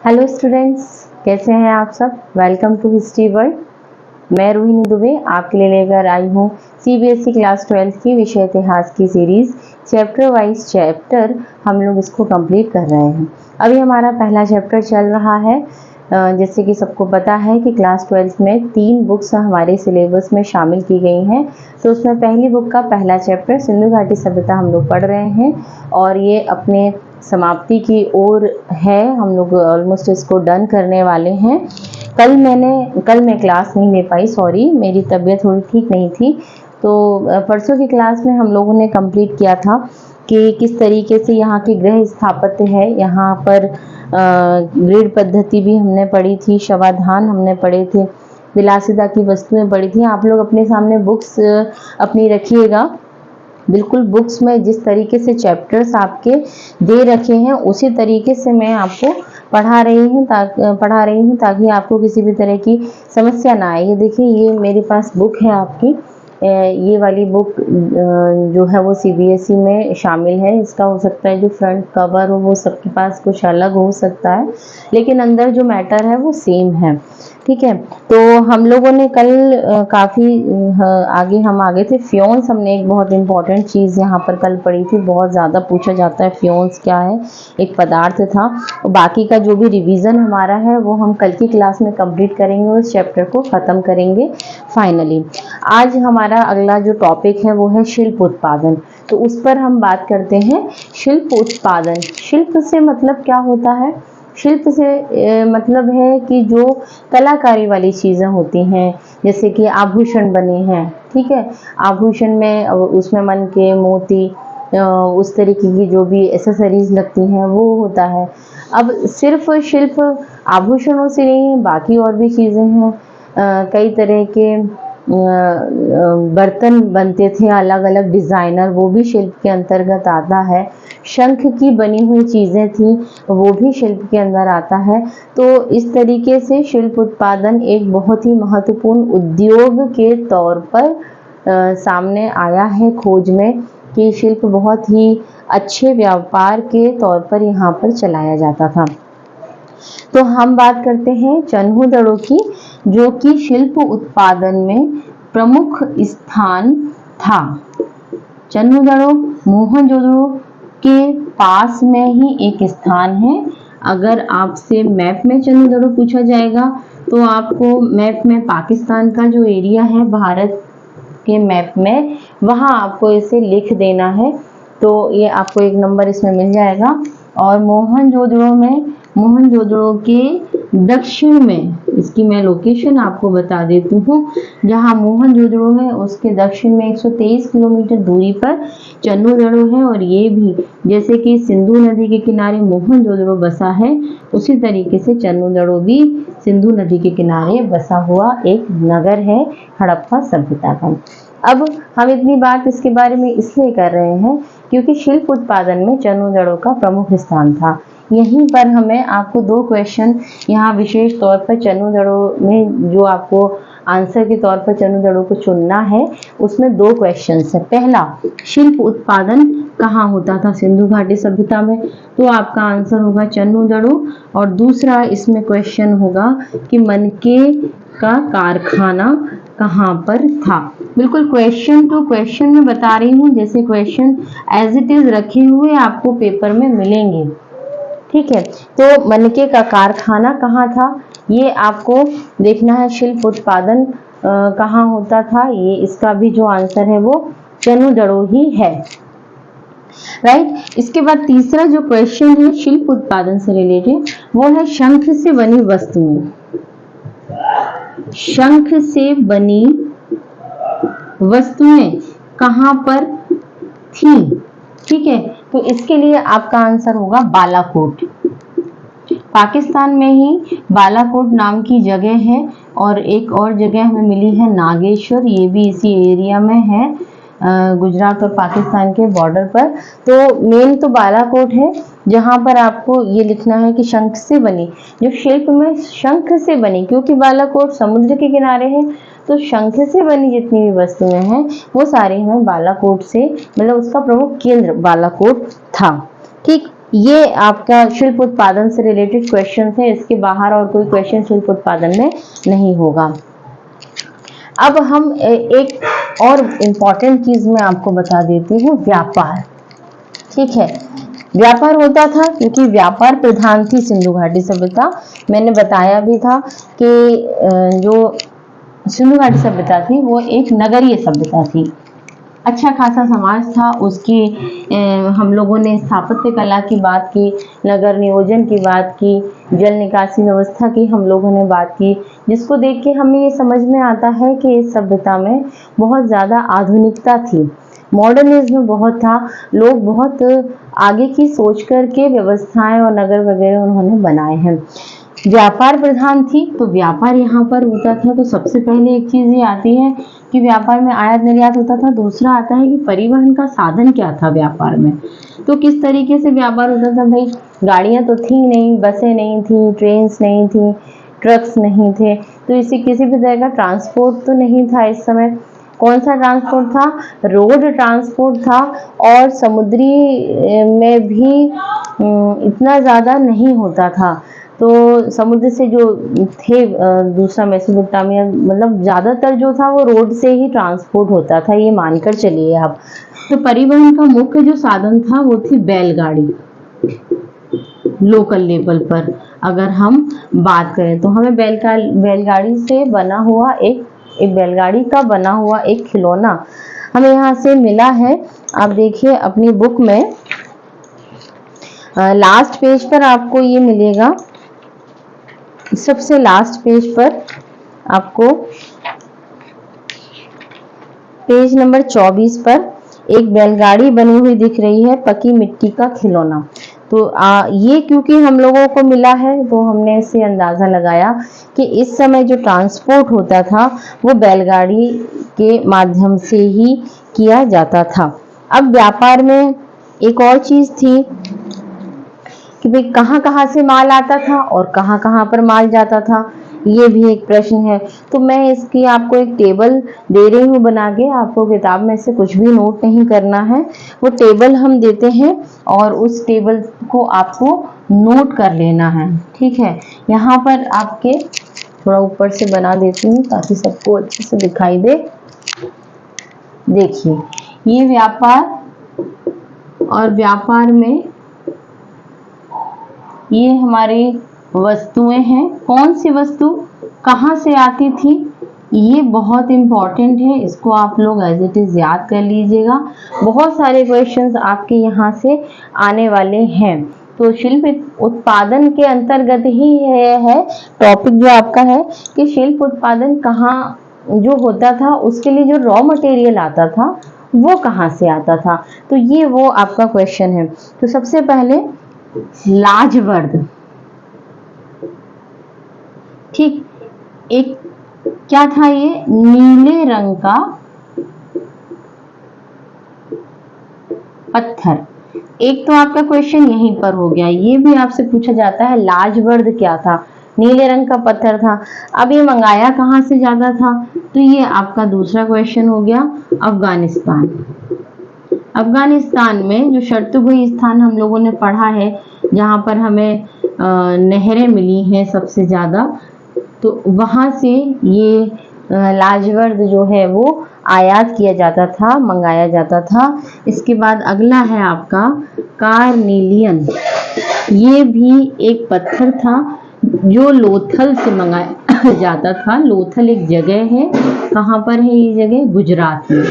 Hello students, कैसे हैं आप सब। Welcome to history world. मैं रोहिणी दुबे आपके लिए लेकर आई हूँ सीबीएसई क्लास 12 की विषय इतिहास की सीरीज। चैप्टर वाइज चैप्टर हम लोग इसको कंप्लीट कर रहे हैं। अभी हमारा पहला चैप्टर चल रहा है। जैसे कि सबको पता है कि क्लास 12 में 3 बुक्स हमारे सिलेबस में शामिल की गई हैं। तो उसमें पहली बुक का पहला चैप्टर सिंधु घाटी सभ्यता हम लोग पढ़ रहे हैं और ये अपने समाप्ति की ओर है। हम लोग ऑलमोस्ट इसको डन करने वाले हैं। कल मैं क्लास नहीं ले पाई, सॉरी, मेरी तबीयत थोड़ी ठीक नहीं थी। तो परसों की क्लास में हम लोगों ने कंप्लीट किया था कि किस तरीके से यहाँ की गृह स्थापत्य है। यहाँ पर ग्रिड पद्धति भी हमने पढ़ी थी, शवाधान हमने पढ़े थे, विलासिता की वस्तुएं पढ़ी थी। आप लोग अपने सामने बुक्स अपनी रखिएगा। बिल्कुल बुक्स में जिस तरीके से चैप्टर्स आपके दे रखे हैं उसी तरीके से मैं आपको पढ़ा रही हूँ ताकि आपको किसी भी तरह की समस्या ना आए। ये देखिए, ये मेरे पास बुक है आपकी। ये वाली बुक जो है वो सीबीएसई में शामिल है। इसका हो सकता है जो फ्रंट कवर हो वो सबके पास कुछ अलग हो सकता है, लेकिन अंदर जो मैटर है वो सेम है। ठीक है, तो हम लोगों ने कल काफ़ी आगे थे। फ्योन्स हमने एक बहुत इंपॉर्टेंट चीज़ यहाँ पर कल पढ़ी थी, बहुत ज़्यादा पूछा जाता है फ्योन्स क्या है। एक पदार्थ था। और बाकी का जो भी रिवीजन हमारा है वो हम कल की क्लास में कंप्लीट करेंगे, उस चैप्टर को ख़त्म करेंगे फाइनली। आज हमारा अगला जो टॉपिक है वो है शिल्प उत्पादन। तो उस पर हम बात करते हैं। शिल्प उत्पादन, शिल्प से मतलब क्या होता है। शिल्प से मतलब है कि जो कलाकारी वाली चीज़ें होती हैं, जैसे कि आभूषण बने हैं। ठीक है, आभूषण में उसमें मन के मोती, उस तरीके की जो भी एसेसरीज लगती हैं वो होता है। अब सिर्फ शिल्प आभूषणों से नहीं, बाकी और भी चीज़ें हैं। कई तरह के बर्तन बनते थे, अलग अलग डिज़ाइनर, वो भी शिल्प के अंतर्गत आता है। शंख की बनी हुई चीज़ें थी, वो भी शिल्प के अंदर आता है। तो इस तरीके से शिल्प उत्पादन एक बहुत ही महत्वपूर्ण उद्योग के तौर पर सामने आया है खोज में, कि शिल्प बहुत ही अच्छे व्यापार के तौर पर यहाँ पर चलाया जाता था। तो हम बात करते हैं चन्हु-दड़ो की, जो कि शिल्प उत्पादन में प्रमुख स्थान था। चन्हु-दड़ो मोहनजोदड़ो के पास में ही एक स्थान है। अगर आपसे मैप में चन्हु-दड़ो पूछा जाएगा तो आपको मैप में पाकिस्तान का जो एरिया है भारत के मैप में, वहाँ आपको इसे लिख देना है। तो ये आपको एक नंबर इसमें मिल जाएगा। और मोहनजोदड़ो के दक्षिण में, इसकी मैं लोकेशन आपको बता देती हूँ। जहाँ मोहनजोदड़ो है उसके दक्षिण में 123 किलोमीटर दूरी पर चन्हु-दड़ो है। और ये भी जैसे कि सिंधु नदी के किनारे मोहनजोदड़ो बसा है, उसी तरीके से चन्हु-दड़ो भी सिंधु नदी के किनारे बसा हुआ एक नगर है हड़प्पा सभ्यता का। अब हम इतनी बात इसके बारे में इसलिए कर रहे हैं क्योंकि शिल्प उत्पादन में चन्हु-दड़ो का प्रमुख स्थान था। यहीं पर हमें आपको 2 क्वेश्चन यहाँ विशेष तौर पर चन्हु-दड़ो में, जो आपको आंसर के तौर पर चन्हु-दड़ो को चुनना है, उसमें 2 क्वेश्चन है। पहला, शिल्प उत्पादन कहाँ होता था सिंधु घाटी सभ्यता में, तो आपका आंसर होगा चन्हु-दड़ो। और दूसरा इसमें क्वेश्चन होगा कि मनके का कारखाना कहाँ पर था। बिल्कुल क्वेश्चन टू क्वेश्चन में बता रही हूँ, जैसे क्वेश्चन एज इट इज रखे हुए आपको पेपर में मिलेंगे। ठीक है, तो मनके का कारखाना कहाँ था ये आपको देखना है। शिल्प उत्पादन कहाँ होता था, ये इसका भी जो आंसर है वो चन्हु-दड़ो ही है। राइट। इसके बाद तीसरा जो क्वेश्चन है शिल्प उत्पादन से रिलेटेड, वो है शंख से बनी वस्तुएं। शंख से बनी वस्तुएं कहाँ पर थी। ठीक है, तो इसके लिए आपका आंसर होगा बालाकोट। पाकिस्तान में ही बालाकोट नाम की जगह है, और एक और जगह हमें मिली है नागेश्वर, ये भी इसी एरिया में है, गुजरात और पाकिस्तान के बॉर्डर पर। तो मेन तो बालाकोट है, जहाँ पर आपको ये लिखना है कि शंख से बनी, जो शिल्प में शंख से बनी, क्योंकि बालाकोट समुद्र के किनारे है, तो शंख से बनी जितनी भी वस्तुएं हैं वो सारी हमें बालाकोट से, मतलब उसका प्रमुख केंद्र बालाकोट था। ठीक, ये आपका शिल्प उत्पादन से रिलेटेड क्वेश्चन है, इसके बाहर और कोई क्वेश्चन शिल्प उत्पादन में नहीं होगा। अब हम एक और इम्पॉर्टेंट चीज मैं आपको बता देती हूँ, व्यापार। ठीक है, व्यापार होता था क्योंकि व्यापार प्रधान थी सिंधु घाटी सभ्यता। मैंने बताया भी था कि जो सिंधु घाटी सभ्यता थी वो एक नगरीय सभ्यता थी, अच्छा खासा समाज था। उसकी हम लोगों ने स्थापत्य कला की बात की, नगर नियोजन की बात की, जल निकासी व्यवस्था की हम लोगों ने बात की, जिसको देख के हमें ये समझ में आता है कि इस सभ्यता में बहुत ज़्यादा आधुनिकता थी, मॉडर्निज्म बहुत था, लोग बहुत आगे की सोच करके व्यवस्थाएं और नगर वगैरह उन्होंने बनाए हैं। व्यापार प्रधान थी तो व्यापार यहाँ पर होता था। तो सबसे पहले एक चीज ये आती है कि व्यापार में आयात निर्यात होता था। दूसरा आता है कि परिवहन का साधन क्या था व्यापार में, तो किस तरीके से व्यापार होता था। भाई गाड़ियां तो थी नहीं, बसें नहीं थी, ट्रेन नहीं थी, ट्रक्स नहीं थे, तो इसी किसी भी तरह का ट्रांसपोर्ट तो नहीं था इस समय। कौन सा ट्रांसपोर्ट था? रोड ट्रांसपोर्ट था, और समुद्री में भी इतना ज़्यादा नहीं होता था। तो समुद्र से जो थे दूसरा मेसोपोटामिया, मतलब ज़्यादातर जो था वो रोड से ही ट्रांसपोर्ट होता था, ये मानकर चलिए आप। तो परिवहन का मुख्य जो साधन था वो थी बैलगाड़ी। लोकल लेवल पर अगर हम बात करें तो हमें बैलगाड़ी से बना हुआ एक बैलगाड़ी का बना हुआ एक खिलौना हमें यहाँ से मिला है। आप देखिए अपनी बुक में लास्ट पेज पर आपको ये मिलेगा, सबसे लास्ट पेज पर आपको पेज नंबर 24 पर एक बैलगाड़ी बनी हुई दिख रही है, पकी मिट्टी का खिलौना। तो ये क्योंकि हम लोगों को मिला है तो हमने इससे अंदाजा लगाया कि इस समय जो ट्रांसपोर्ट होता था वो बैलगाड़ी के माध्यम से ही किया जाता था। अब व्यापार में एक और चीज थी कि भाई कहाँ कहाँ से माल आता था और कहाँ कहाँ पर माल जाता था, ये भी एक प्रश्न है। तो मैं इसकी आपको एक टेबल दे रही हूँ बना के, आपको किताब में से कुछ भी नोट नहीं करना है, वो टेबल हम देते हैं और उस टेबल को आपको नोट कर लेना है। ठीक है, यहाँ पर आपके थोड़ा ऊपर से बना देती हूँ ताकि सबको अच्छे से दिखाई दे। देखिए ये व्यापार, और व्यापार में ये हमारी वस्तुएं हैं। कौन सी वस्तु कहाँ से आती थी, ये बहुत इंपॉर्टेंट है, इसको आप लोग एज इट इज याद कर लीजिएगा। बहुत सारे क्वेश्चंस आपके यहाँ से आने वाले हैं। तो शिल्प उत्पादन के अंतर्गत ही है टॉपिक जो आपका है कि शिल्प उत्पादन कहाँ जो होता था, उसके लिए जो रॉ मटेरियल आता था वो कहाँ से आता था, तो ये वो आपका क्वेश्चन है। तो सबसे पहले लाजवर्द, ठीक, एक क्या था, ये नीले रंग का पत्थर। एक तो आपका क्वेश्चन यहीं पर हो गया, ये भी आपसे पूछा जाता है लाजवर्द क्या था, नीले रंग का पत्थर था। अब ये मंगाया कहाँ से जाता था, तो ये आपका दूसरा क्वेश्चन हो गया अफगानिस्तान। अफगानिस्तान में जो शर्तुगुई स्थान हम लोगों ने पढ़ा है, जहाँ पर हमें नहरें मिली हैं सबसे ज़्यादा, तो वहाँ से ये लाजवर्द जो है वो आयात किया जाता था, मंगाया जाता था। इसके बाद अगला है आपका कार्नेलियन। ये भी एक पत्थर था जो लोथल से मंगाया जाता था। लोथल एक जगह है, कहाँ पर है ये जगह? गुजरात में।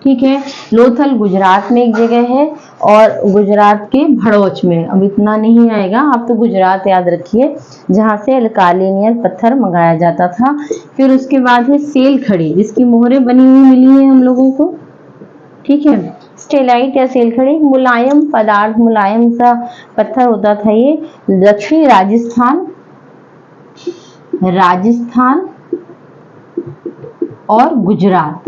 ठीक है, लोथल गुजरात में एक जगह है और गुजरात के भड़ोच में। अब इतना नहीं आएगा, आप तो गुजरात याद रखिए, जहाँ से कार्नेलियन पत्थर मंगाया जाता था। फिर उसके बाद है सेल खड़ी, जिसकी मोहरें बनी हुई मिली है हम लोगों को। ठीक है, स्टेलाइट या सेल खड़ी मुलायम पदार्थ, मुलायम सा पत्थर होता था ये। दक्षिणी राजस्थान और गुजरात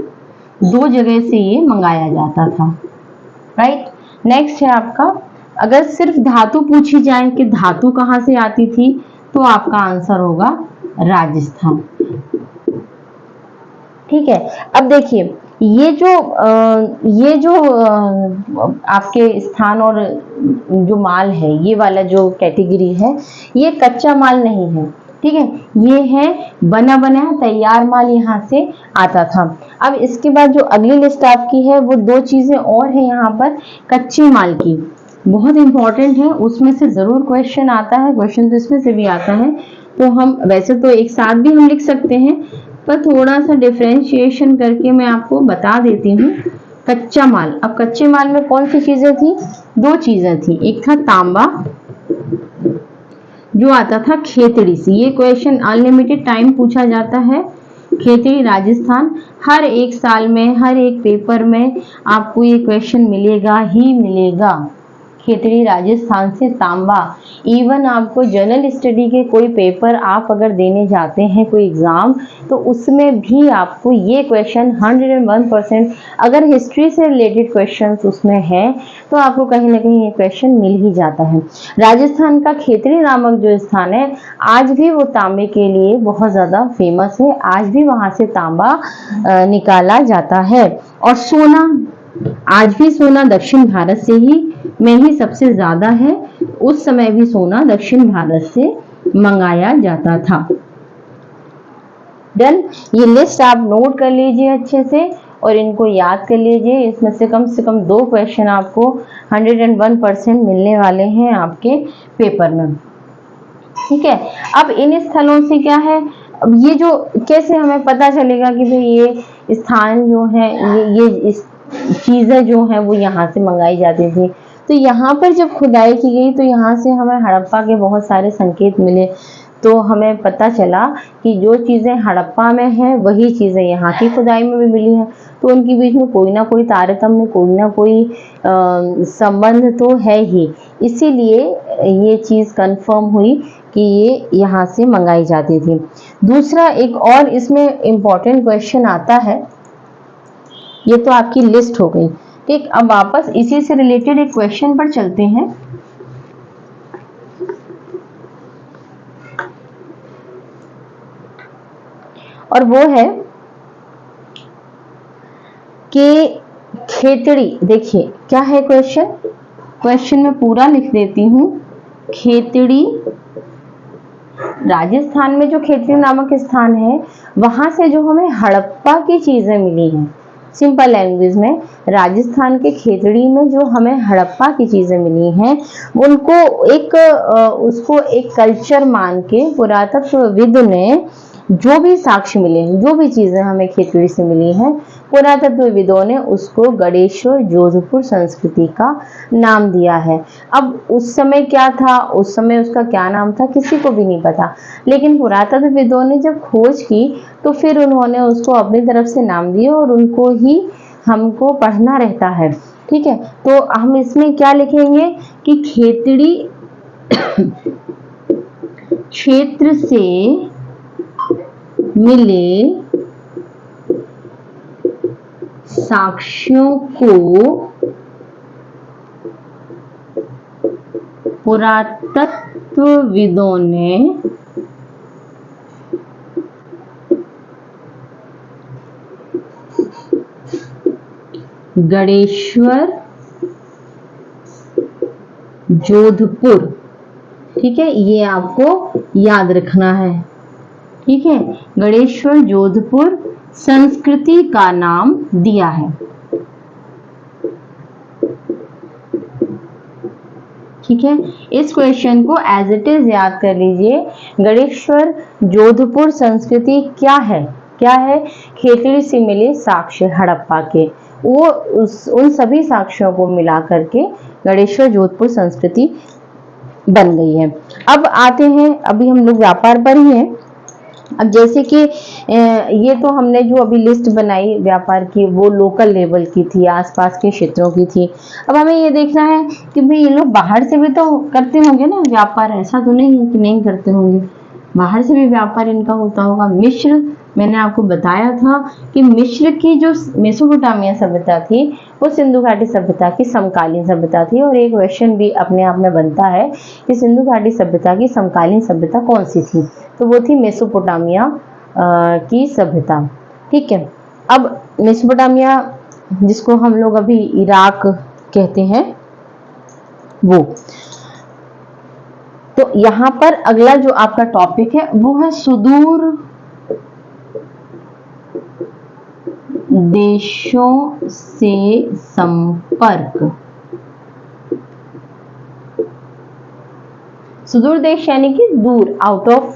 दो जगह से ये मंगाया जाता था। राइट, नेक्स्ट है आपका, अगर सिर्फ धातु पूछी जाए कि धातु कहाँ से आती थी, तो आपका आंसर होगा राजस्थान। ठीक है, अब देखिए ये जो आपके स्थान और जो माल है, ये वाला जो कैटेगरी है, ये कच्चा माल नहीं है, ठीक है, ये है बना बनाया तैयार माल यहाँ से आता था। अब इसके बाद जो अगली लिस्ट आपकी है वो दो चीजें और है यहाँ पर कच्चे माल की, बहुत इंपॉर्टेंट है, उसमें से जरूर क्वेश्चन आता है, क्वेश्चन तो इसमें से भी आता है। तो हम वैसे तो एक साथ भी हम लिख सकते हैं, पर थोड़ा सा डिफरेंशिएशन करके मैं आपको बता देती हूँ। कच्चा माल, अब कच्चे माल में कौन सी चीजें थी? दो चीजें थी, एक था तांबा जो आता था खेतड़ी से, ये क्वेश्चन अनलिमिटेड टाइम पूछा जाता है। खेतड़ी राजस्थान, हर एक साल में हर एक पेपर में आपको ये क्वेश्चन मिलेगा ही मिलेगा। खेतड़ी राजस्थान से तांबा, इवन आपको जनरल स्टडी के कोई पेपर आप अगर देने जाते हैं कोई एग्जाम, तो उसमें भी आपको ये क्वेश्चन 101%, अगर हिस्ट्री से रिलेटेड क्वेश्चंस उसमें है तो आपको कहीं ना कहीं ये क्वेश्चन मिल ही जाता है। राजस्थान का खेतड़ी नामक जो स्थान है, आज भी वो तांबे के लिए बहुत ज्यादा फेमस है, आज भी वहां से तांबा निकाला जाता है। और सोना, आज भी सोना दक्षिण भारत से ही में ही सबसे ज्यादा है, उस समय भी सोना दक्षिण भारत से मंगाया जाता था। डन, ये लिस्ट आप नोट कर लीजिए अच्छे से और इनको याद कर लीजिए, इसमें से कम दो क्वेश्चन आपको 101% मिलने वाले हैं आपके पेपर में, ठीक है। अब इन स्थलों से क्या है, अब ये जो कैसे हमें पता चलेगा कि भाई ये स्थान जो है, ये चीजें जो है वो यहाँ से मंगाई जाती थी, तो यहाँ पर जब खुदाई की गई तो यहाँ से हमें हड़प्पा के बहुत सारे संकेत मिले, तो हमें पता चला कि जो चीजें हड़प्पा में हैं वही चीजें यहाँ की खुदाई में भी मिली हैं, तो उनके बीच में कोई ना कोई तारतम्य, कोई ना कोई संबंध तो है ही, इसीलिए ये चीज कंफर्म हुई कि ये यहाँ से मंगाई जाती थी। दूसरा एक और इसमें इम्पोर्टेंट क्वेश्चन आता है, ये तो आपकी लिस्ट हो गई, ठीक। अब वापस इसी से रिलेटेड एक क्वेश्चन पर चलते हैं। और वो है कि खेतड़ी, देखिए क्या है क्वेश्चन, क्वेश्चन में पूरा लिख देती हूं। खेतड़ी राजस्थान में जो खेतड़ी नामक स्थान है, वहां से जो हमें हड़प्पा की चीजें मिली हैं, सिंपल लैंग्वेज में राजस्थान के खेतड़ी में जो हमें हड़प्पा की चीजें मिली हैं, उनको उसको एक कल्चर मान के पुरातत्वविद ने जो भी साक्ष्य मिले हैं, जो भी चीजें हमें खेतड़ी से मिली हैं, पुरातत्वविदों ने उसको गणेश्वर जोधपुर संस्कृति का नाम दिया है। अब उस समय क्या था, उस समय उसका क्या नाम था किसी को भी नहीं पता, लेकिन पुरातत्वविदों ने जब खोज की तो फिर उन्होंने उसको अपनी तरफ से नाम दिया और उनको ही हमको पढ़ना रहता है, ठीक है। तो हम इसमें क्या लिखेंगे कि खेतड़ी क्षेत्र से मिले साक्ष्यों को पुरातत्वविदों ने गणेश्वर जोधपुर, ठीक है, ये आपको याद रखना है, ठीक है, गणेश्वर जोधपुर संस्कृति का नाम दिया है, ठीक है। इस क्वेश्चन को एज इट इज याद कर लीजिए। गणेश्वर जोधपुर संस्कृति क्या है, क्या है, खेतड़ी से मिले साक्ष्य हड़प्पा के, वो उन सभी साक्ष्यों को मिला करके गणेश्वर जोधपुर संस्कृति बन गई है। अब आते हैं, अभी हम लोग व्यापार पर ही हैं। अब जैसे कि ये तो हमने जो अभी लिस्ट बनाई व्यापार की, वो लोकल लेवल की थी, आसपास के क्षेत्रों की थी। अब हमें ये देखना है कि भाई ये लोग बाहर से भी तो करते होंगे ना व्यापार, ऐसा तो नहीं है कि नहीं करते होंगे, बाहर से भी व्यापार इनका होता होगा। मिस्र, मैंने आपको बताया था कि मिस्र की जो मेसोपोटामिया सभ्यता थी वो सिंधु घाटी सभ्यता की समकालीन सभ्यता थी, और एक क्वेश्चन भी अपने आप में बनता है कि सिंधु घाटी सभ्यता की समकालीन सभ्यता कौन सी थी, तो वो थी मेसोपोटामिया की सभ्यता, ठीक है। अब मेसोपोटामिया जिसको हम लोग अभी इराक कहते हैं वो। तो यहाँ पर अगला जो आपका टॉपिक है वो है सुदूर देशों से संपर्क। सुदूर देश यानी कि दूर, आउट ऑफ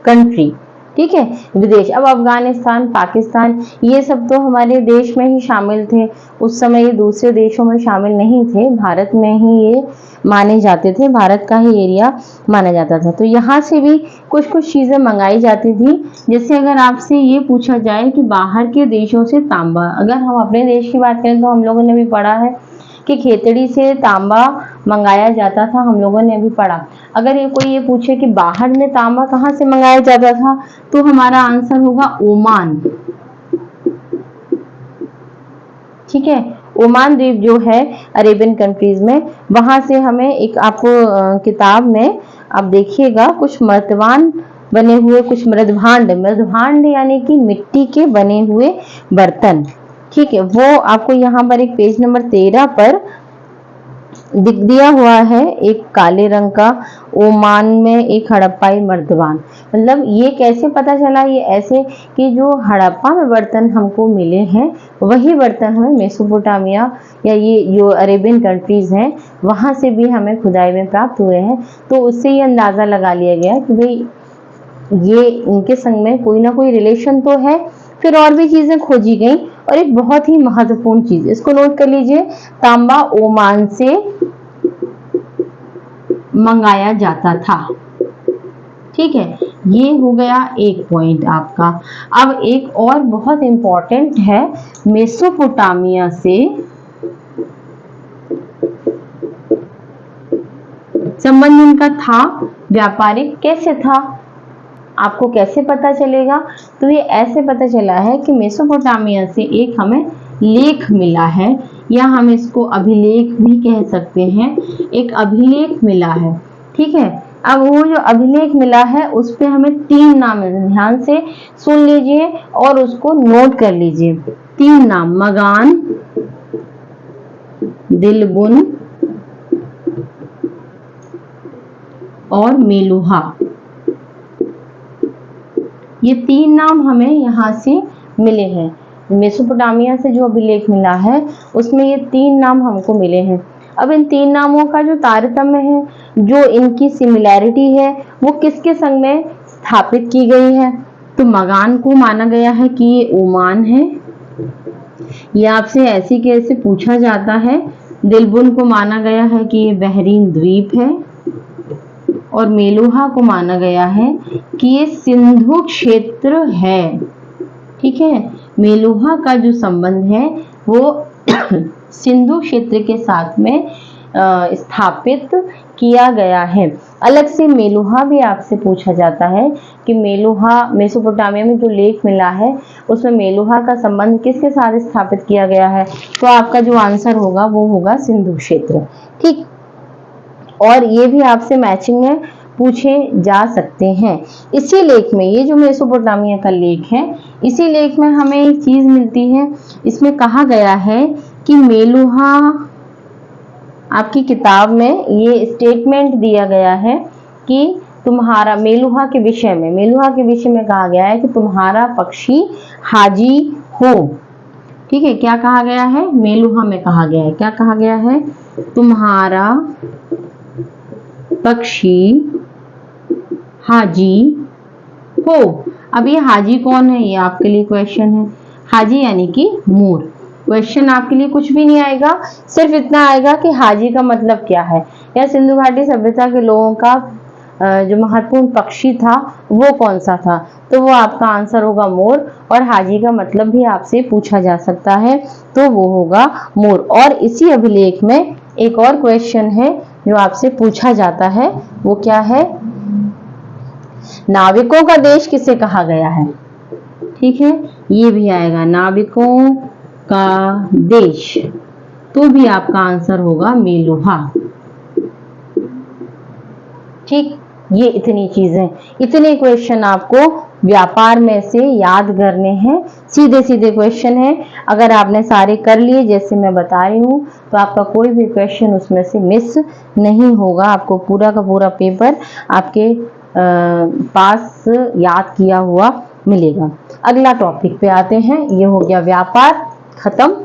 कंट्री, ठीक है, विदेश। अब अफगानिस्तान, पाकिस्तान ये सब तो हमारे देश में ही शामिल थे, उस समय ये दूसरे देशों में शामिल नहीं थे, भारत में ही ये माने जाते थे, भारत का ही एरिया माना जाता था। तो यहाँ से भी कुछ कुछ चीजें मंगाई जाती थी। जैसे अगर आपसे ये पूछा जाए कि बाहर के देशों से तांबा, अगर हम अपने देश की बात करें तो हम लोगों ने भी पढ़ा है कि खेतड़ी से तांबा मंगाया जाता था, हम लोगों ने अभी पढ़ा। अगर ये कोई ये पूछे कि बाहर में तांबा कहाँ से मंगाया जाता था, तो हमारा आंसर होगा ओमान, ठीक है। ओमान द्वीप जो है अरेबियन कंट्रीज में, वहां से हमें एक आपको किताब में आप देखिएगा कुछ मर्तबान बने हुए, कुछ मृदभांड, मृदभांड यानी कि मिट्टी के बने हुए बर्तन, ठीक है, वो आपको यहाँ पर एक पेज नंबर 13 पर दिख दिया हुआ है, एक काले रंग का, ओमान में एक हड़प्पाई मर्दबान। मतलब ये कैसे पता चला, ये ऐसे कि जो हड़प्पा में बर्तन हमको मिले हैं वही बर्तन हमें मेसोपोटामिया या ये जो अरेबियन कंट्रीज हैं वहां से भी हमें खुदाई में प्राप्त हुए हैं। तो उससे ये अंदाजा लगा लिया गया कि भाई ये इनके संग में कोई ना कोई रिलेशन तो है। फिर और भी चीजें खोजी गई, और एक बहुत ही महत्वपूर्ण चीज इसको नोट कर लीजिए, तांबा ओमान से मंगाया जाता था, ठीक है। ये हो गया एक पॉइंट आपका। अब एक और बहुत इंपॉर्टेंट है, मेसोपोटामिया से संबंध इनका था व्यापारिक। कैसे था, आपको कैसे पता चलेगा, तो ये ऐसे पता चला है कि मेसोपोटामिया से एक हमें लेख मिला है, या हम इसको अभिलेख भी कह सकते हैं, एक अभिलेख मिला है, ठीक है। अब वो जो अभिलेख मिला है उस पे हमें 3 नाम है, ध्यान से सुन लीजिए और उसको नोट कर लीजिए। 3 नाम, मगान, दिलबुन और मेलुहा, ये 3 नाम हमें यहाँ से मिले हैं। मेसोपोटामिया से जो अभिलेख मिला है उसमें ये 3 नाम हमको मिले हैं। अब इन 3 नामों का जो तारतम्य है, जो इनकी सिमिलैरिटी है, वो किसके संग में स्थापित की गई है, तो मगान को माना गया है कि ये ओमान है, ये आपसे ऐसे कैसे पूछा जाता है। दिलबुन को माना गया है कि ये बहरीन द्वीप है, और मेलुहा को माना गया है कि ये सिंधु क्षेत्र है, ठीक है। मेलुहा का जो संबंध है वो सिंधु क्षेत्र के साथ में स्थापित किया गया है। अलग से मेलुहा भी आपसे पूछा जाता है कि मेलुहा, मेसोपोटामिया में जो लेख मिला है उसमें मेलुहा का संबंध किसके साथ स्थापित किया गया है, तो आपका जो आंसर होगा वो होगा सिंधु क्षेत्र, ठीक। और ये भी आपसे मैचिंग में पूछे जा सकते हैं। इसी लेख में, ये जो मेसोपोटामिया का लेख है, इसी लेख में हमें एक चीज मिलती है, इसमें कहा गया है कि मेलुहा, आपकी किताब में ये स्टेटमेंट दिया गया है कि तुम्हारा, मेलुहा के विषय में, मेलुहा के विषय में कहा गया है कि तुम्हारा पक्षी हाजी हो, ठीक है। क्या कहा गया है, मेलुहा में कहा गया है, क्या कहा गया है, तुम्हारा पक्षी हाजी हो। अब ये हाजी कौन है, ये आपके लिए क्वेश्चन है। हाजी यानी कि मोर। क्वेश्चन आपके लिए कुछ भी नहीं आएगा, सिर्फ इतना आएगा कि हाजी का मतलब क्या है, या सिंधु घाटी सभ्यता के लोगों का जो महत्वपूर्ण पक्षी था वो कौन सा था, तो वो आपका आंसर होगा मोर। और हाजी का मतलब भी आपसे पूछा जा सकता है, तो वो होगा मोर। और इसी अभिलेख में एक और क्वेश्चन है जो आपसे पूछा जाता है, वो क्या है, नाविकों का देश किसे कहा गया है, ठीक है, ये भी आएगा, नाविकों का देश, तो भी आपका आंसर होगा मेलुहा, ठीक। ये इतनी चीजें, इतने क्वेश्चन आपको व्यापार में से याद करने हैं। सीधे सीधे क्वेश्चन है, अगर आपने सारे कर लिए जैसे मैं बता रही हूँ तो आपका कोई भी क्वेश्चन उसमें से मिस नहीं होगा। आपको पूरा का पूरा पेपर आपके पास याद किया हुआ मिलेगा। अगला टॉपिक पे आते हैं, ये हो गया व्यापार खत्म।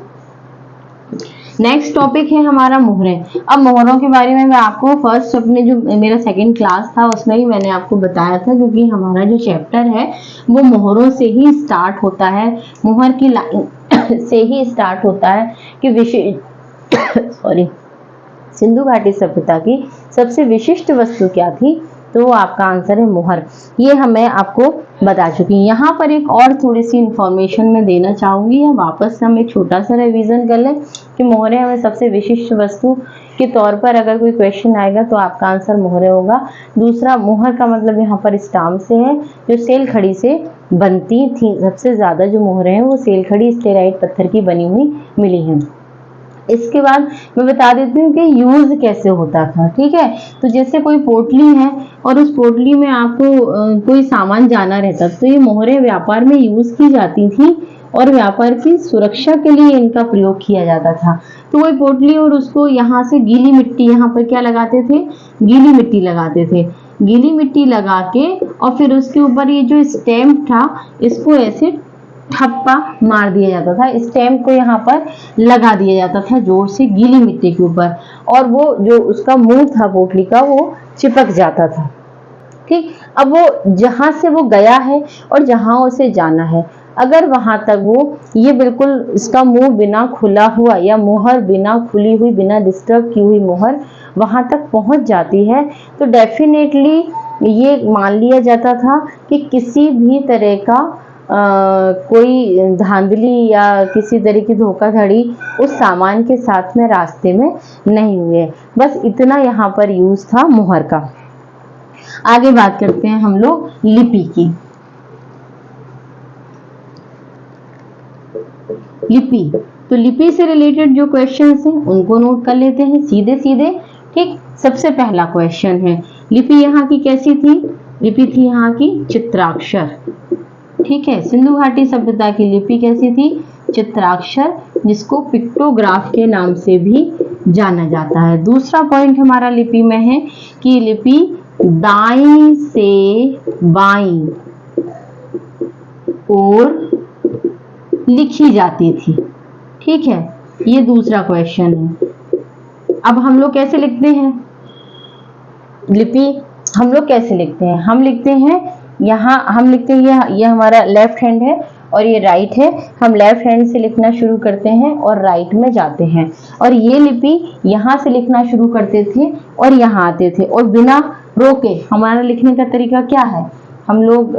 नेक्स्ट टॉपिक है हमारा मोहरें। अब मोहरों के बारे में मैं आपको फर्स्ट अपने जो मेरा सेकंड क्लास था उसमें ही मैंने आपको बताया था, क्योंकि हमारा जो चैप्टर है वो मोहरों से ही स्टार्ट होता है, मोहर की लाइन से ही स्टार्ट होता है कि सिंधु घाटी सभ्यता की सबसे विशिष्ट वस्तु क्या थी, तो आपका आंसर है मोहर। ये हमें आपको बता चुकी। यहाँ पर एक और थोड़ी सी इंफॉर्मेशन मैं देना चाहूंगी, या वापस हम एक छोटा सा रिवीजन कर लें कि मोहरें हमें सबसे विशिष्ट वस्तु के तौर पर अगर कोई क्वेश्चन आएगा तो आपका आंसर मोहरें होगा। दूसरा, मोहर का मतलब यहाँ पर स्टाम्प से है, जो सेल खड़ी से बनती थी। सबसे ज्यादा जो मोहरें हैं वो सेल खड़ी स्टेराइट पत्थर की बनी हुई मिली हैं। इसके बाद मैं बता देती हूँ कि यूज कैसे होता था। ठीक है, तो जैसे कोई पोटली है और उस पोटली में आपको कोई सामान जाना रहता, तो ये मोहरें व्यापार में यूज की जाती थी और व्यापार की सुरक्षा के लिए इनका प्रयोग किया जाता था। तो वही पोटली और उसको यहाँ से गीली मिट्टी, यहाँ पर क्या लगाते थे, गीली मिट्टी लगाते थे। गीली मिट्टी लगा के और फिर उसके ऊपर ये जो स्टैम्प था इसको ऐसे ठप्पा मार दिया जाता था। स्टैम्प को यहाँ पर लगा दिया जाता था जोर से गीली मिट्टी के ऊपर, और वो जो उसका मुंह था पोटली का वो चिपक जाता था। ठीक, अब वो जहां से वो गया है और जहां उसे जाना है, अगर वहां तक वो ये बिल्कुल इसका मुंह बिना खुला हुआ या मुहर बिना खुली हुई, बिना डिस्टर्ब की हुई मुहर वहां तक पहुंच जाती है, तो डेफिनेटली ये मान लिया जाता था कि किसी भी तरह का कोई धांधली या किसी तरह की धोखाधड़ी उस सामान के साथ में रास्ते में नहीं हुए। बस इतना यहाँ पर यूज था मुहर का। आगे बात करते हैं हम लोग लिपि की। लिपि, तो लिपि से रिलेटेड जो क्वेश्चंस हैं उनको नोट कर लेते हैं सीधे सीधे। ठीक, सबसे पहला क्वेश्चन है, लिपि यहाँ की कैसी थी? लिपि थी यहाँ की चित्राक्षर। ठीक है, सिंधु घाटी सभ्यता की लिपि कैसी थी? चित्राक्षर, जिसको पिक्टोग्राफ के नाम से भी जाना जाता है। दूसरा पॉइंट हमारा लिपि में है कि लिपि दाईं से बाईं ओर लिखी जाती थी। ठीक है, ये दूसरा क्वेश्चन है। अब हम लोग कैसे लिखते हैं लिपि? हम लोग कैसे लिखते हैं? हम लिखते हैं यहाँ, हम लिखते हैं ये हमारा लेफ्ट हैंड है और ये राइट है। हम लेफ्ट हैंड से लिखना शुरू करते हैं और राइट में जाते हैं, और ये लिपि यहाँ से लिखना शुरू करते थे और यहाँ आते थे, और बिना रोके हमारा लिखने का तरीका क्या है? हम लोग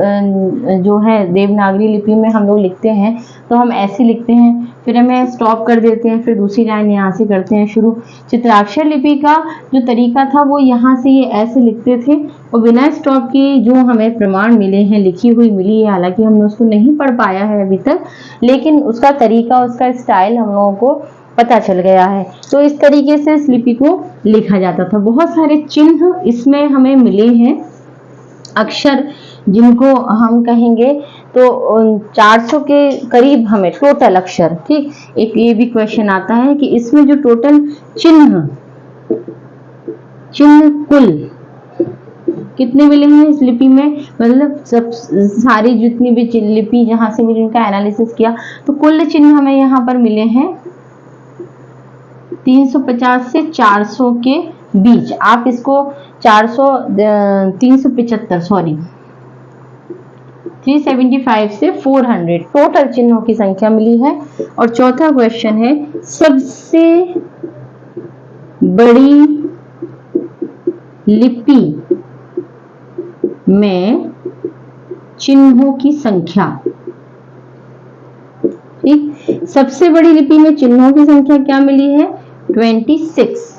जो है देवनागरी लिपि में हम लोग लिखते हैं तो हम ऐसे लिखते हैं, फिर हमें स्टॉप कर देते हैं, फिर दूसरी लाइन यहाँ से करते हैं शुरू। चित्राक्षर लिपि का जो तरीका था वो यहाँ से ये ऐसे लिखते थे, और बिना स्टॉप के जो हमें प्रमाण मिले हैं, लिखी हुई मिली है, हालांकि हमने उसको नहीं पढ़ पाया है अभी तक, लेकिन उसका तरीका, उसका स्टाइल हम लोगों को पता चल गया है। तो इस तरीके से इस लिपि को लिखा जाता था। बहुत सारे चिन्ह इसमें हमें मिले हैं, अक्षर जिनको हम कहेंगे तो 400 के करीब हमें टोटल अक्षर। ठीक, एक ये भी क्वेश्चन आता है कि इसमें जो टोटल चिन्ह कुल कितने मिले हैं इस लिपि में, मतलब सब सारी जितनी भी लिपि जहां से भी इनका एनालिसिस किया तो कुल चिन्ह हमें यहाँ पर मिले हैं 350 से 400 के बीच। आप इसको 375 से 400 टोटल चिन्हों की संख्या मिली है। और चौथा क्वेश्चन है, सबसे बड़ी लिपि में चिन्हों की संख्या। ठीक, सबसे बड़ी लिपि में चिन्हों की संख्या क्या मिली है? 26।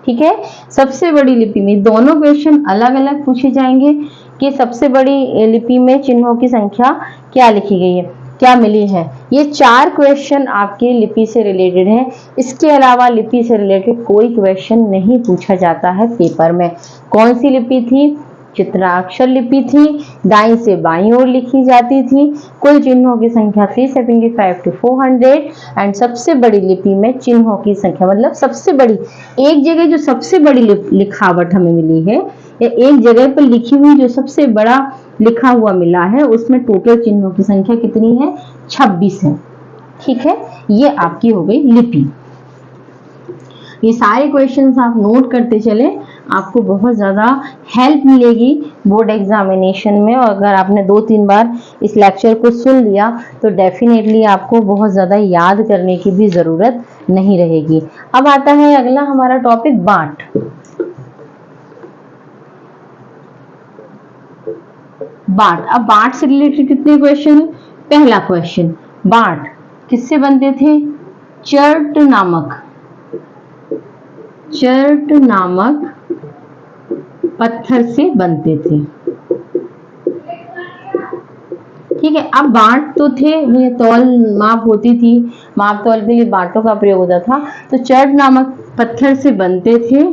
ठीक है, सबसे बड़ी लिपि में दोनों क्वेश्चन अलग अलग पूछे जाएंगे कि सबसे बड़ी लिपि में चिन्हों की संख्या क्या लिखी गई है, क्या मिली है। ये 4 क्वेश्चन आपके लिपि से रिलेटेड हैं। इसके अलावा लिपि से रिलेटेड कोई क्वेश्चन नहीं पूछा जाता है पेपर में। कौन सी लिपि थी? चित्राक्षर लिपि थी, दाईं से बाईं ओर लिखी जाती थी। कुल चिन्हों की संख्या 375 to 400 एंड सबसे बड़ी लिपि में चिन्हों की संख्या, मतलब सबसे बड़ी एक जगह जो सबसे बड़ी लिखावट हमें मिली है, या एक जगह पर लिखी हुई जो सबसे बड़ा लिखा हुआ मिला है, उसमें टोटल चिन्हों की संख्या कितनी है? 26 है। ठीक है, ये आपकी हो गई लिपि। ये सारे क्वेश्चंस आप नोट करते चले, आपको बहुत ज़्यादा हेल्प मिलेगी बोर्ड एग्जामिनेशन में। और अगर आपने 2-3 बार इस लेक्चर को सुन लिया तो डेफिनेटली आपको बहुत ज़्यादा याद करने की भी ज़रूरत नहीं रहेगी। अब आता है अगला हमारा टॉपिक बाट। बाट, अब बाट से रिलेटेड कितने क्वेश्चन? पहला क्वेश्चन, बाट किससे बनते थे? चर्ट नामक पत्थर से बनते थे। ठीक है, अब बाट तो थे, ये तौल माप होती थी, माप तौल के लिए बाटों का प्रयोग होता था। तो चर्ट नामक पत्थर से बनते थे।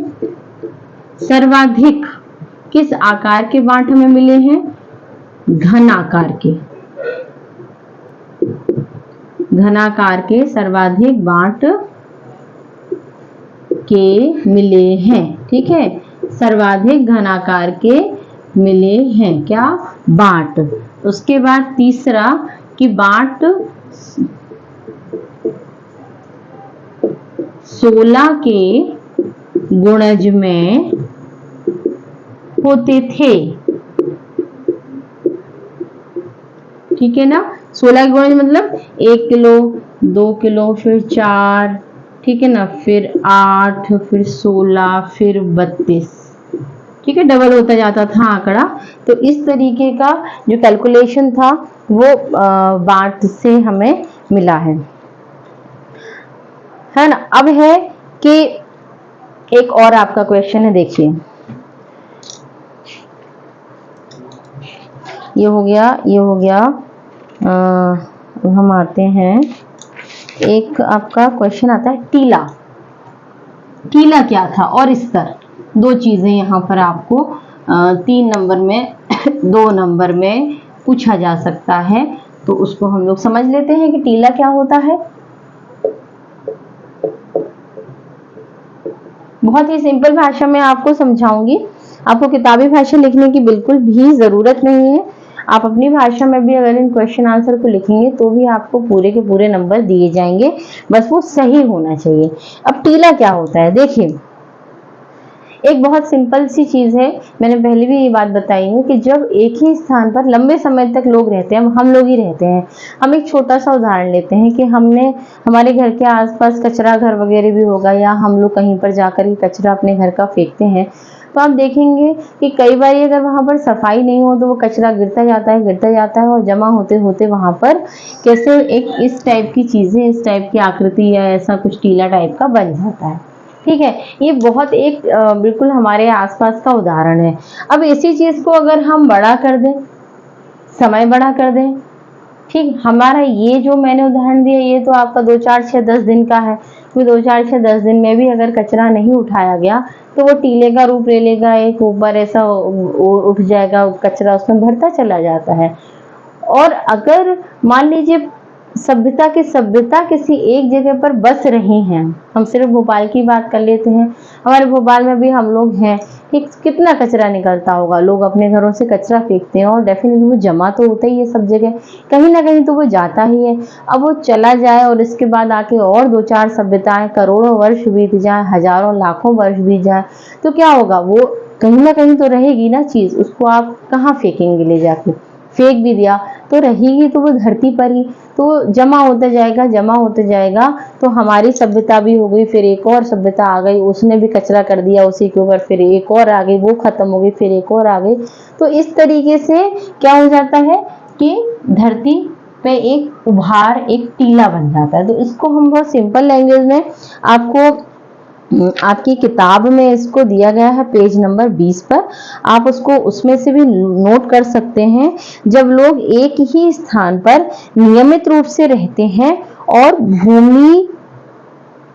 सर्वाधिक किस आकार के बाट हमें मिले हैं? घनाकार के सर्वाधिक बाट के मिले हैं। ठीक है, सर्वाधिक घनाकार के मिले हैं क्या? बाट। उसके बाद तीसरा कि बाट 16 के गुणज में होते थे। ठीक है ना, 16 के गुणज मतलब 1 किलो, 2 किलो, फिर 4, ठीक है ना, फिर 8, फिर 16, फिर 32। ठीक है, डबल होता जाता था आंकड़ा। तो इस तरीके का जो कैलकुलेशन था वो बाट से हमें मिला है ना। अब है कि एक और आपका क्वेश्चन है, देखिए ये हो गया। हम आते हैं, एक आपका क्वेश्चन आता है टीला क्या था और स्तर। दो चीजें यहाँ पर आपको 3 नंबर में 2 नंबर में पूछा जा सकता है। तो उसको हम लोग समझ लेते हैं कि टीला क्या होता है। बहुत ही सिंपल भाषा में आपको समझाऊंगी, आपको किताबी भाषा लिखने की बिल्कुल भी जरूरत नहीं है। आप अपनी भाषा में भी अगर इन क्वेश्चन आंसर को लिखेंगे तो भी आपको पूरे के पूरे नंबर दिए जाएंगे, बस वो सही होना चाहिए। अब टीला क्या होता है, देखिए एक बहुत सिंपल सी चीज है, मैंने पहले भी ये बात बताई है कि जब एक ही स्थान पर लंबे समय तक लोग रहते हैं, हम लोग ही रहते हैं। हम एक छोटा सा उदाहरण लेते हैं कि हमने हमारे घर के आसपास कचरा घर वगैरह भी होगा, या हम लोग कहीं पर जाकर ही कचरा अपने घर का फेंकते हैं, तो आप देखेंगे कि कई बार अगर वहां पर सफाई नहीं हो तो वो कचरा गिरता जाता है और जमा होते होते वहां पर कैसे एक इस टाइप की चीजें, इस टाइप की आकृति या ऐसा कुछ टीला टाइप का बन जाता है। ठीक है, ये बहुत एक बिल्कुल हमारे आसपास का उदाहरण है। अब इसी चीज को अगर हम बड़ा कर दें, समय बड़ा कर दें, ठीक, हमारा ये जो मैंने उदाहरण दिया ये तो आपका 2, 4, 6, 10 दिन का है। तो 2, 4, 6, 10 दिन में भी अगर कचरा नहीं उठाया गया तो वो टीले का रूप ले लेगा, एक ऊपर ऐसा उठ जाएगा कचरा, उसमें भरता चला जाता है। और अगर मान लीजिए सभ्यता किसी एक जगह पर बस रही हैं, हम सिर्फ भोपाल की बात कर लेते हैं, हमारे भोपाल में भी हम लोग हैं, कितना कचरा निकलता होगा, लोग अपने घरों से कचरा फेंकते हैं और डेफिनेटली वो जमा तो होता ही है सब जगह, कहीं ना कहीं तो वो जाता ही है। अब वो चला जाए और इसके बाद आके और 2-4 सभ्यताएं, करोड़ों वर्ष बीत जाए, हजारों लाखों वर्ष बीत जाए, तो क्या होगा, वो कहीं ना कहीं तो रहेगी ना चीज, उसको आप कहाँ फेंकेंगे, ले जाके फेंक भी दिया तो रहेगी तो वो धरती पर ही, तो जमा होता जाएगा। तो हमारी सभ्यता भी हो गई, फिर एक और सभ्यता आ गई, उसने भी कचरा कर दिया उसी के ऊपर, फिर एक और आ गई, वो खत्म हो गई, फिर एक और आ गई। तो इस तरीके से क्या हो जाता है कि धरती पे एक उभार, एक टीला बन जाता है। तो इसको हम बहुत सिंपल लैंग्वेज में आपकी किताब में इसको दिया गया है, पेज नंबर 20 पर, आप उसको उसमें से भी नोट कर सकते हैं। जब लोग एक ही स्थान पर नियमित रूप से रहते हैं और भूमि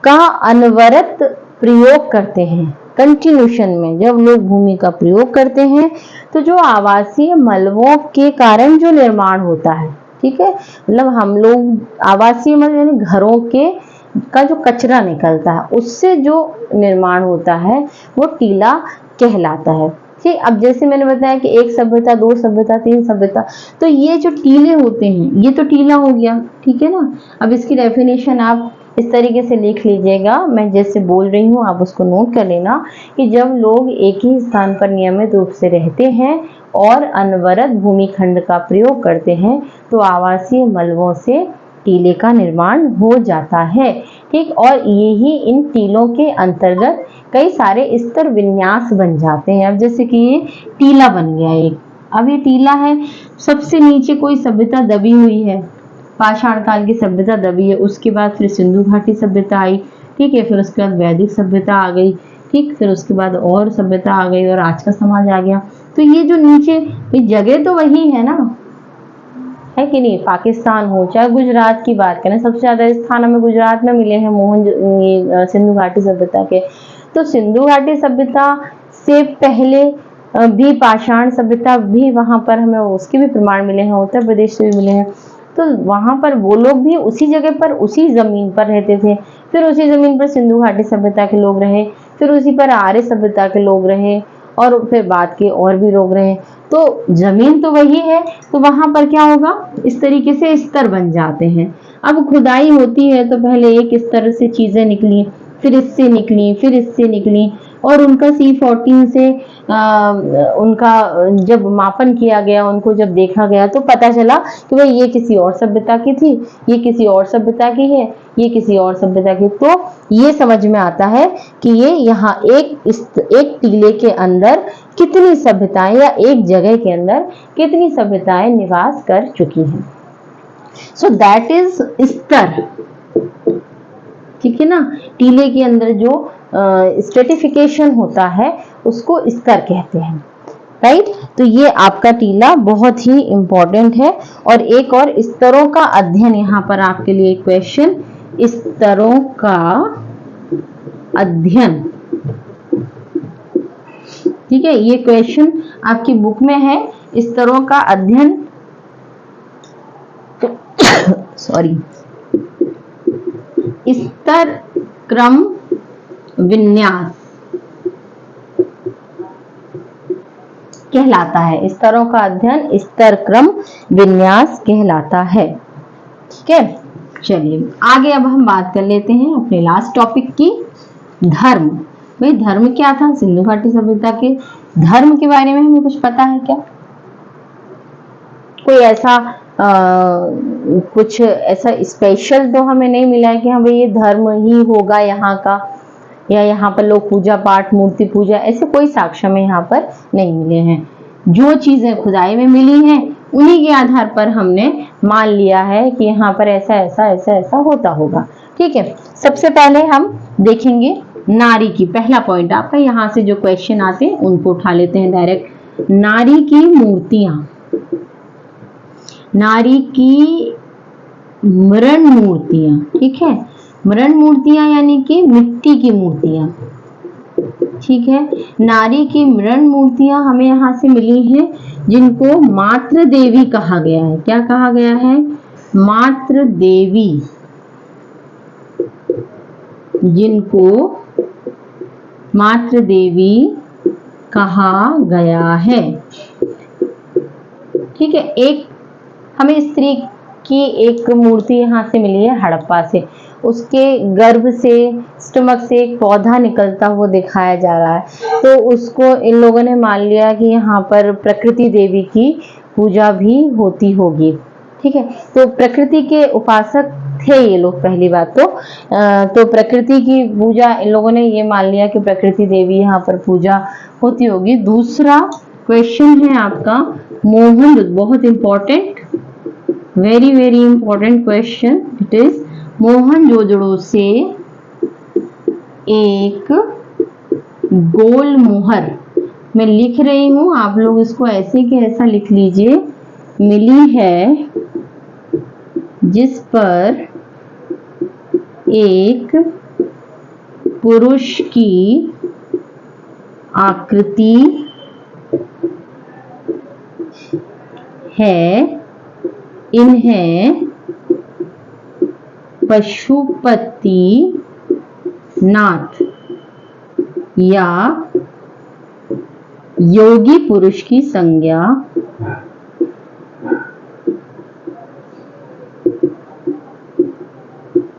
का अनवरत प्रयोग करते हैं, कंटिन्यूशन में जब लोग भूमि का प्रयोग करते हैं तो जो आवासीय मलबों के कारण जो निर्माण होता है, ठीक है, मतलब हम लोग आवासीय मल यानी घरों के का जो कचरा निकलता है उससे जो निर्माण होता है वो टीला कहलाता है। ठीक, अब जैसे मैंने बताया कि एक सभ्यता, दो सभ्यता, तीन सभ्यता, तो ये जो टीले होते हैं ये तो टीला हो गया, ठीक है ना। अब इसकी डेफिनेशन आप इस तरीके से लिख लीजिएगा, मैं जैसे बोल रही हूँ आप उसको नोट कर लेना कि जब लोग एक ही स्थान पर नियमित रूप से रहते हैं और अनवरत भूमि खंड का प्रयोग करते हैं तो आवासीय मलबों से टीले का निर्माण हो जाता है। ठीक, और यही इन टीलों के अंतर्गत कई सारे स्तर विन्यास बन जाते हैं। अब जैसे कि ये टीला बन गया एक, अब ये टीला है, सबसे नीचे कोई सभ्यता दबी हुई है, पाषाण काल की सभ्यता दबी है, उसके बाद फिर सिंधु घाटी सभ्यता आई, ठीक है, फिर उसके बाद वैदिक सभ्यता आ गई, ठीक, फिर उसके बाद और सभ्यता आ गई और आज का समाज आ गया। तो ये जो नीचे जगह तो वही है ना, है कि नहीं। पाकिस्तान हो चाहे गुजरात की बात करें, सबसे ज्यादा स्थान हमें गुजरात में मिले हैं सिंधु घाटी सभ्यता के। तो सिंधु घाटी सभ्यता से पहले भी पाषाण सभ्यता भी वहां पर हमें उसके भी प्रमाण मिले हैं, उत्तर प्रदेश से भी मिले हैं। तो वहां पर वो लोग भी उसी जगह पर उसी जमीन पर रहते थे, फिर उसी जमीन पर सिंधु घाटी सभ्यता के लोग रहे, फिर उसी पर आर्य सभ्यता के लोग रहे और फिर बाद के और भी लोग रहे। तो जमीन तो वही है, तो वहां पर क्या होगा, इस तरीके से स्तर बन जाते हैं। अब खुदाई होती है तो पहले एक स्तर से चीजें निकली, फिर इससे निकली, फिर इससे निकली, और उनका C14 से उनका जब मापन किया गया, उनको जब देखा गया तो पता चला कि भाई ये किसी और सभ्यता की थी, ये किसी और सभ्यता की है, ये किसी और सभ्यता की। तो ये समझ में आता है कि ये यहाँ एक टीले के अंदर कितनी सभ्यताएं या एक जगह के अंदर कितनी सभ्यताएं निवास कर चुकी हैं। सो दैट इज स्तर, ठीक है ना। टीले के अंदर जो स्ट्रेटिफिकेशन होता है उसको स्तर कहते हैं, राइट। तो ये आपका टीला बहुत ही इंपॉर्टेंट है। और एक और स्तरों का अध्ययन, यहाँ पर आपके लिए क्वेश्चन, स्तरों का अध्ययन, ठीक है, ये क्वेश्चन आपकी बुक में है, स्तरों का अध्ययन सॉरी स्तर क्रम विन्यास कहलाता है। स्तरों का अध्ययन स्तर क्रम विन्यास कहलाता है, ठीक है। चलिए आगे अब हम बात कर लेते हैं अपने लास्ट टॉपिक की, धर्म। भाई धर्म क्या था, सिंधु घाटी सभ्यता के धर्म के बारे में हमें कुछ पता है क्या? कोई ऐसा कुछ ऐसा स्पेशल तो हमें नहीं मिला है कि हाँ भाई ये धर्म ही होगा यहाँ का, या यहाँ पर लोग पूजा पाठ, मूर्ति पूजा, ऐसे कोई साक्ष्य में यहाँ पर नहीं मिले हैं। जो चीजें खुदाई में मिली हैं उन्हीं के आधार पर हमने मान लिया है कि यहाँ पर ऐसा ऐसा ऐसा ऐसा होता होगा, ठीक है। सबसे पहले हम देखेंगे नारी की, पहला पॉइंट आपका, यहाँ से जो क्वेश्चन आते हैं उनको उठा लेते हैं डायरेक्ट। नारी की मूर्तियां, नारी की मृण मूर्तियां, ठीक है, मृण मूर्तियां यानी कि मिट्टी की मूर्तियां, ठीक है। नारी की मृण मूर्तियां हमें यहाँ से मिली हैं, जिनको मातृ देवी कहा गया है। क्या कहा गया है? मातृ देवी, जिनको मातृ देवी कहा गया है, ठीक है। एक हमें स्त्री की एक मूर्ति यहाँ से मिली है हड़प्पा से, उसके गर्भ से, स्टमक से एक पौधा निकलता हुआ दिखाया जा रहा है, तो उसको इन लोगों ने मान लिया कि यहाँ पर प्रकृति देवी की पूजा भी होती होगी, ठीक है। तो प्रकृति के उपासक थे ये लोग, पहली बात तो प्रकृति की पूजा इन लोगों ने ये मान लिया कि प्रकृति देवी यहाँ पर पूजा होती होगी। दूसरा क्वेश्चन है आपका मोहन, बहुत important, very very important question it is, Mohenjodaro से एक गोल मोहर, मैं लिख रही हूं, आप लोग इसको ऐसे के ऐसा लिख लीजिए, मिली है, जिस पर एक पुरुष की आकृति है, इन्हें पशुपति नाथ या योगी पुरुष की संज्ञा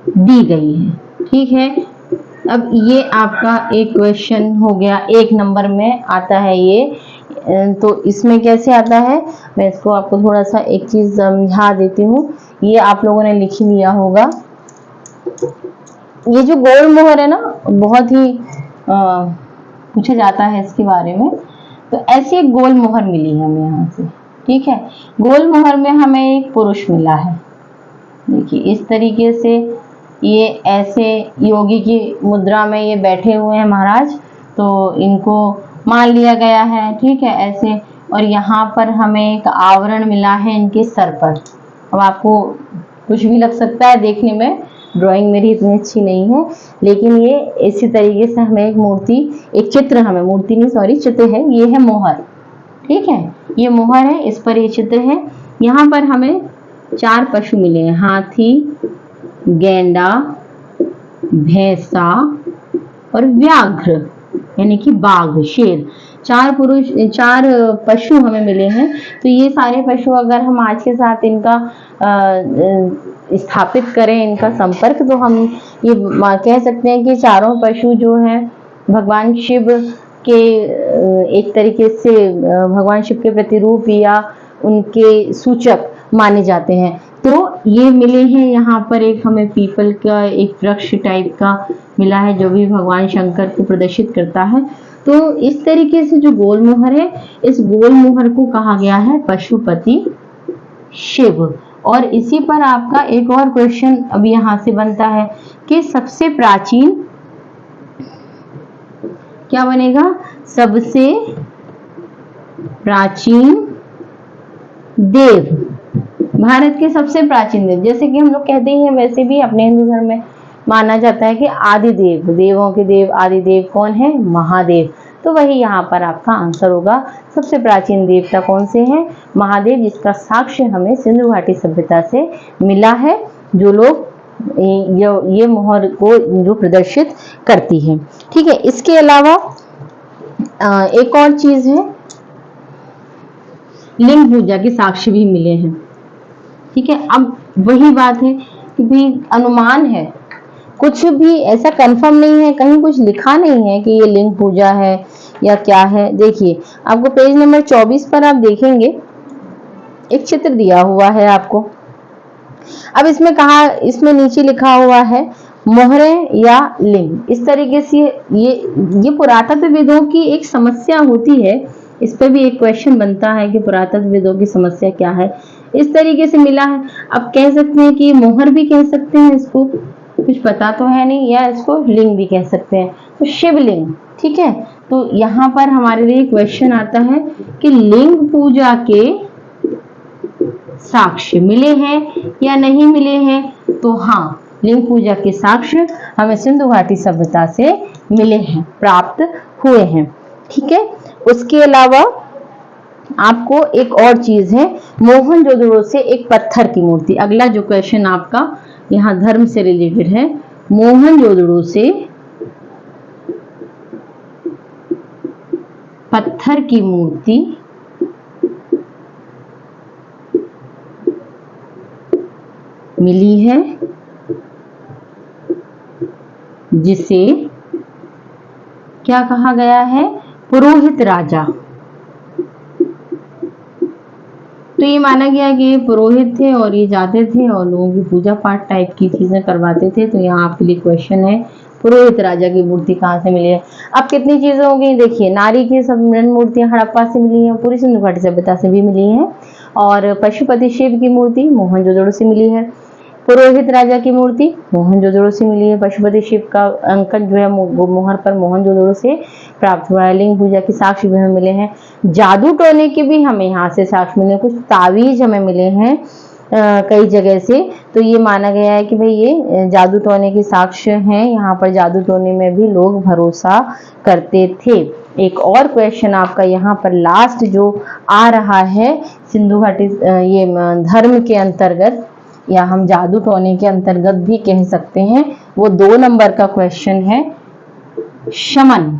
दी गई है। ठीक है, अब ये आपका एक क्वेश्चन हो गया, 1 नंबर में आता है ये। तो इसमें कैसे आता है, मैं इसको आपको थोड़ा सा एक चीज समझा देती हूँ। ये आप लोगों ने लिख ही लिया होगा। ये जो गोल मोहर है ना, बहुत ही पूछा जाता है इसके बारे में। तो ऐसी एक गोल मोहर मिली है हमें यहाँ से। ठीक है, गोल मोहर में हमें एक पुरुष मिला है। देखिए इस तरीके से ये ऐसे योगी की मुद्रा में ये बैठे हुए हैं महाराज, तो इनको मान लिया गया है। ठीक है, ऐसे। और यहाँ पर हमें एक आवरण मिला है इनके सर पर। अब आपको कुछ भी लग सकता है देखने में, ड्राइंग मेरी इतनी अच्छी नहीं है, लेकिन ये इसी तरीके से हमें एक मूर्ति, एक चित्र, हमें मूर्ति नहीं सॉरी चित्र है, ये है मोहर। ठीक है, ये मोहर है, इस पर ये चित्र है। यहाँ पर हमें 4 पशु मिले हैं, हाथी, गेंडा, भैंसा और व्याघ्र यानी कि बाघ, शेर। 4 पशु हमें मिले हैं। तो ये सारे पशु अगर हम आज के साथ इनका स्थापित करें, इनका संपर्क, तो हम ये कह सकते हैं कि चारों पशु जो हैं भगवान शिव के एक तरीके से भगवान शिव के प्रतिरूप या उनके सूचक माने जाते हैं। तो ये मिले हैं यहाँ पर, एक हमें पीपल का एक वृक्ष टाइप का मिला है जो भी भगवान शंकर को प्रदर्शित करता है। तो इस तरीके से जो गोल मोहर है, इस गोल मोहर को कहा गया है पशुपति शिव। और इसी पर आपका एक और क्वेश्चन अब यहाँ से बनता है कि सबसे प्राचीन क्या बनेगा, सबसे प्राचीन देव, भारत के सबसे प्राचीन देव, जैसे कि हम लोग कहते ही हैं, वैसे भी अपने हिंदू धर्म में माना जाता है कि आदि देव, देवों के देव आदि देव कौन है, महादेव। तो वही यहाँ पर आपका आंसर होगा। सबसे प्राचीन देवता कौन से हैं, महादेव, जिसका साक्ष्य हमें सिंधु घाटी सभ्यता से मिला है, जो लोग ये मोहर को जो प्रदर्शित करती है। ठीक है, इसके अलावा एक और चीज है, लिंग पूजा के साक्ष्य भी मिले हैं। ठीक है, अब वही बात है कि भाई अनुमान है, कुछ भी ऐसा कंफर्म नहीं है, कहीं कुछ लिखा नहीं है कि ये लिंग पूजा है या क्या है। देखिए आपको पेज नंबर 24 पर आप देखेंगे एक चित्र दिया हुआ है आपको। अब इसमें कहा, इसमें नीचे लिखा हुआ है मोहरें या लिंग। इस तरीके से ये पुरातत्वविदों की एक समस्या होती है। इस पर भी एक क्वेश्चन बनता है कि पुरातत्वविदों की समस्या क्या है। इस तरीके से मिला है। अब कह सकते हैं कि मोहर भी कह सकते हैं इसको, कुछ पता तो है नहीं, या इसको लिंग भी कह सकते हैं, तो शिवलिंग। ठीक है, तो यहाँ पर हमारे लिए क्वेश्चन आता है कि लिंग पूजा के साक्ष्य मिले हैं या नहीं मिले हैं। तो हाँ, लिंग पूजा के साक्ष्य हमें सिंधु घाटी सभ्यता से मिले हैं, प्राप्त हुए हैं। ठीक है, उसके अलावा आपको एक और चीज है, मोहनजोदड़ो से एक पत्थर की मूर्ति। अगला जो क्वेश्चन आपका यहाँ धर्म से रिलेटेड है, मोहनजोदड़ो से पत्थर की मूर्ति मिली है, जिसे क्या कहा गया है, पुरोहित राजा। तो ये माना गया कि ये पुरोहित थे और ये जाते थे और लोगों की पूजा पाठ टाइप की चीजें करवाते थे। तो यहाँ आपके लिए क्वेश्चन है, पुरोहित राजा की मूर्ति कहाँ से मिली है। अब कितनी चीजें हो गई, देखिए नारी की सम्मिलन मूर्तियां हड़प्पा से मिली हैं, पूरी सिंधु घाटी सभ्यता से भी मिली हैं, और पशुपति शिव की मूर्ति मोहनजोदड़ो से मिली है, पुरोहित राजा की मूर्ति मोहनजोदड़ो से मिली है, पशुपति शिव का अंकन जो है मोहर पर मोहनजोदड़ो से प्राप्त हुआ है, लिंग पूजा के साक्ष्य भी हमें मिले हैं, जादू टोने के भी हमें यहाँ से साक्ष्य मिले हैं, कुछ तावीज हमें मिले हैं कई जगह से। तो ये माना गया है कि भाई ये जादू टोने के साक्ष्य हैं, यहाँ पर जादू टोने में भी लोग भरोसा करते थे। एक और क्वेश्चन आपका यहाँ पर लास्ट जो आ रहा है सिंधु घाटी ये धर्म के अंतर्गत या हम जादू टोने के अंतर्गत भी कह सकते हैं, वो 2 नंबर का क्वेश्चन है, शमन।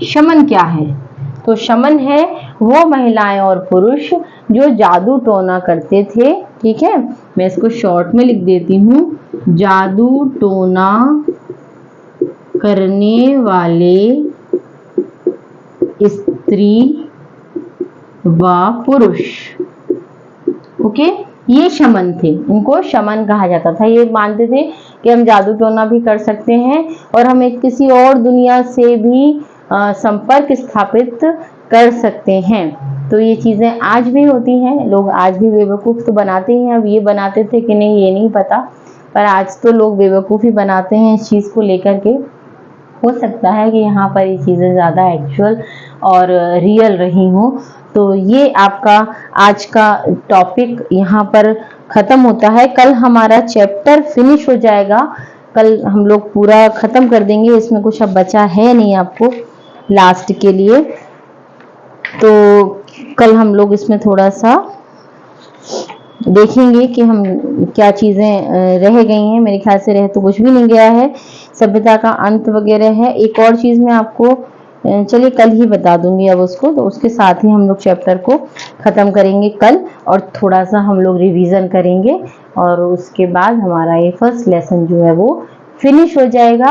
शमन क्या है? तो शमन है वो महिलाएं और पुरुष जो जादू टोना करते थे। ठीक है, मैं इसको शॉर्ट में लिख देती हूँ, जादू टोना करने वाले स्त्री व पुरुष। ओके, ये शमन थे, इनको शमन कहा जाता था। ये मानते थे कि हम जादू टोना भी कर सकते हैं और हम एक किसी और दुनिया से भी संपर्क स्थापित कर सकते हैं। तो ये चीजें आज भी होती हैं, लोग आज भी बेवकूफ तो बनाते ही हैं। अब ये बनाते थे कि नहीं ये नहीं पता, पर आज तो लोग बेवकूफ़ी बनाते हैं इस चीज़ को लेकर के। हो सकता है कि यहाँ पर ये चीज़ें ज़्यादा एक्चुअल और रियल रही हों। तो ये आपका आज का टॉपिक यहाँ पर ख़त्म होता है। कल हमारा चैप्टर फिनिश हो जाएगा, कल हम लोग पूरा ख़त्म कर देंगे। इसमें कुछ अब बचा है नहीं आपको लास्ट के लिए, तो कल हम लोग इसमें थोड़ा सा देखेंगे कि हम क्या चीज़ें रह गई हैं। मेरे ख्याल से रह तो कुछ भी नहीं गया है, सभ्यता का अंत वगैरह है। एक और चीज़ मैं आपको चलिए कल ही बता दूंगी अब उसको, तो उसके साथ ही हम लोग चैप्टर को ख़त्म करेंगे कल, और थोड़ा सा हम लोग रिवीजन करेंगे और उसके बाद हमारा ये फर्स्ट लेसन जो है वो फिनिश हो जाएगा।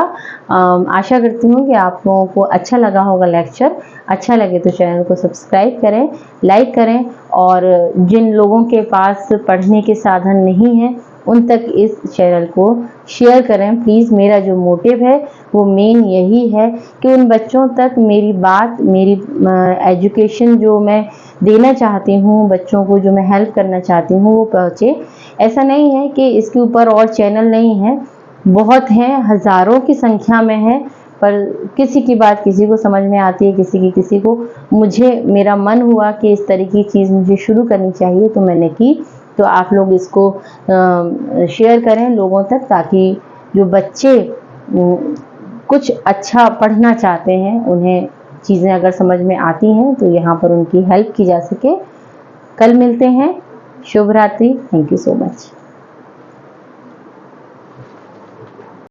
आशा करती हूँ कि आप लोगों को अच्छा लगा होगा लेक्चर। अच्छा लगे तो चैनल को सब्सक्राइब करें, लाइक करें, और जिन लोगों के पास पढ़ने के साधन नहीं हैं उन तक इस चैनल को शेयर करें प्लीज़। मेरा जो मोटिव है वो मेन यही है कि उन बच्चों तक मेरी बात, मेरी एजुकेशन जो मैं देना चाहती हूँ, बच्चों को जो मैं हेल्प करना चाहती हूँ वो पहुँचे। ऐसा नहीं है कि इसके ऊपर और चैनल नहीं है, बहुत हैं, हज़ारों की संख्या में है, पर किसी की बात किसी को समझ में आती है, किसी की किसी को। मुझे मेरा मन हुआ कि इस तरह की चीज़ मुझे शुरू करनी चाहिए तो मैंने की। तो आप लोग इसको शेयर करें लोगों तक, ताकि जो बच्चे कुछ अच्छा पढ़ना चाहते हैं उन्हें चीज़ें अगर समझ में आती हैं तो यहाँ पर उनकी हेल्प की जा सके। कल मिलते हैं, शुभ रात्रि, थैंक यू सो मच।